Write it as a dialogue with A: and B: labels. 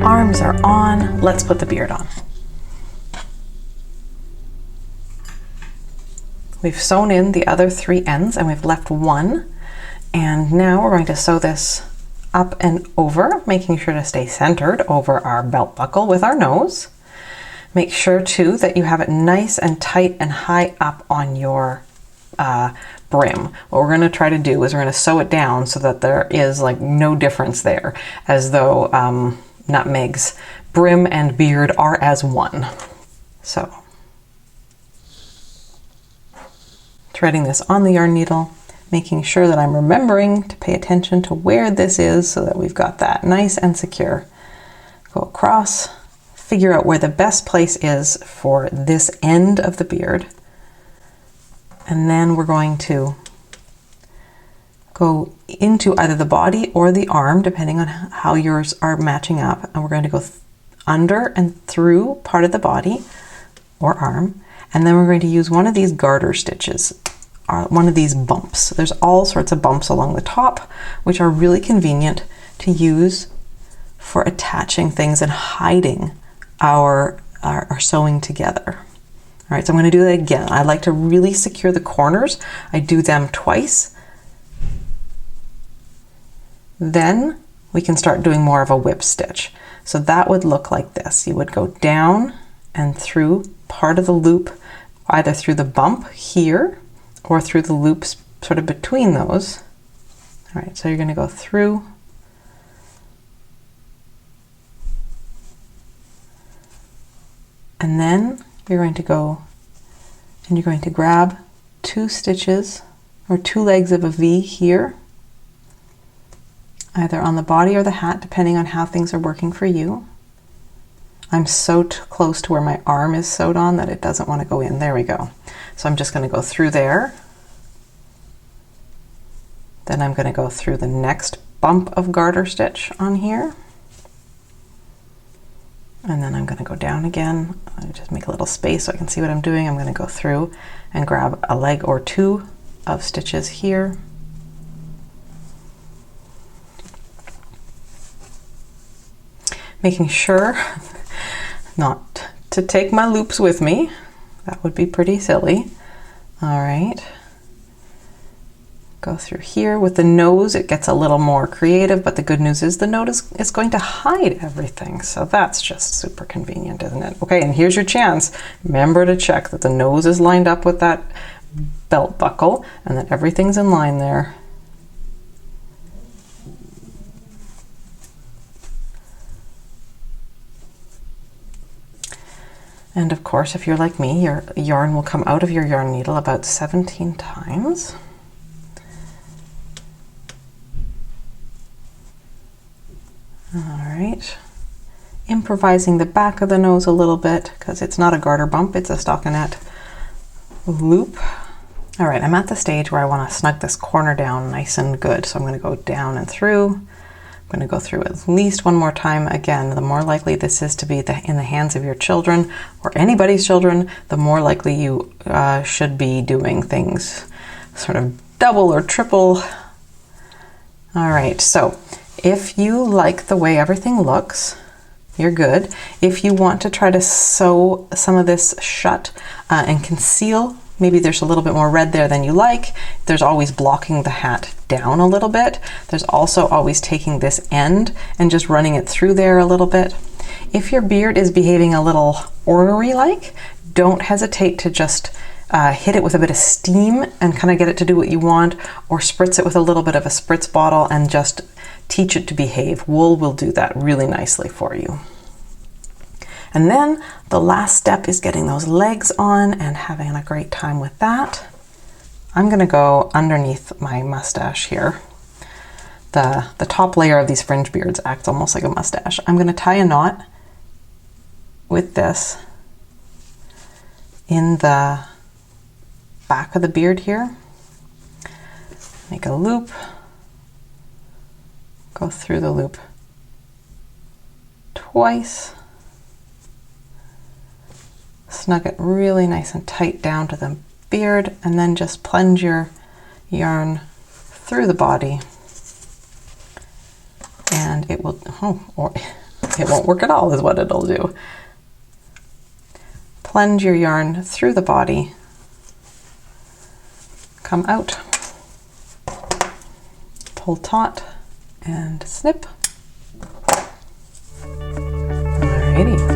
A: Arms are on. Let's put the beard on. We've sewn in the other 3 ends and we've left 1. And now we're going to sew this up and over, making sure to stay centered over our belt buckle with our nose. Make sure too that you have it nice and tight and high up on your brim. What we're going to try to do is we're going to sew it down so that there is like no difference there, as though Gnutmeg's brim and beard are as one. So, threading this on the yarn needle, making sure that I'm remembering to pay attention to where this is so that we've got that nice and secure. Go across, figure out where the best place is for this end of the beard. And then we're going to go into either the body or the arm, depending on how yours are matching up. And we're going to go under and through part of the body or arm. And then we're going to use one of these garter stitches, one of these bumps. There's all sorts of bumps along the top, which are really convenient to use for attaching things and hiding our sewing together. All right, so I'm going to do that again. I like to really secure the corners. I do them twice. Then we can start doing more of a whip stitch. So that would look like this. You would go down and through part of the loop, either through the bump here or through the loops sort of between those. All right, so you're going to go through and then you're going to go and you're going to grab 2 stitches or 2 legs of a V here, either on the body or the hat, depending on how things are working for you. I'm so close to where my arm is sewed on that it doesn't want to go in. There we go. So I'm just going to go through there. Then I'm going to go through the next bump of garter stitch on here. And then I'm going to go down again. I just make a little space so I can see what I'm doing. I'm going to go through and grab a leg or 2 of stitches here. Making sure not to take my loops with me. That would be pretty silly. All right. Go through here. With the nose, it gets a little more creative, but the good news is the nose is going to hide everything. So that's just super convenient, isn't it? Okay, and here's your chance. Remember to check that the nose is lined up with that belt buckle and that everything's in line there. And of course, if you're like me, your yarn will come out of your yarn needle about 17 times. All right, improvising the back of the nose a little bit because it's not a garter bump, it's a stockinette loop. All right, I'm at the stage where I want to snug this corner down nice and good. So I'm going to go down and through. I'm going to go through at least one more time. Again, the more likely this is to be in the hands of your children or anybody's children, the more likely you should be doing things sort of double or triple. All right, so if you like the way everything looks, you're good. If you want to try to sew some of this shut and conceal, maybe there's a little bit more red there than you like, there's always blocking the hat down a little bit. There's also always taking this end and just running it through there a little bit. If your beard is behaving a little ornery-like, don't hesitate to just hit it with a bit of steam and kind of get it to do what you want, or spritz it with a little bit of a spritz bottle and just teach it to behave. Wool will do that really nicely for you. And then the last step is getting those legs on and having a great time with that. I'm going to go underneath my mustache here. The top layer of these fringe beards acts almost like a mustache. I'm going to tie a knot with this in the back of the beard here. Make a loop. Go through the loop twice. Snug it really nice and tight down to the beard, and then just plunge your yarn through the body, and it will, It won't work at all is what it'll do. Plunge your yarn through the body, come out, pull taut and snip. Alrighty.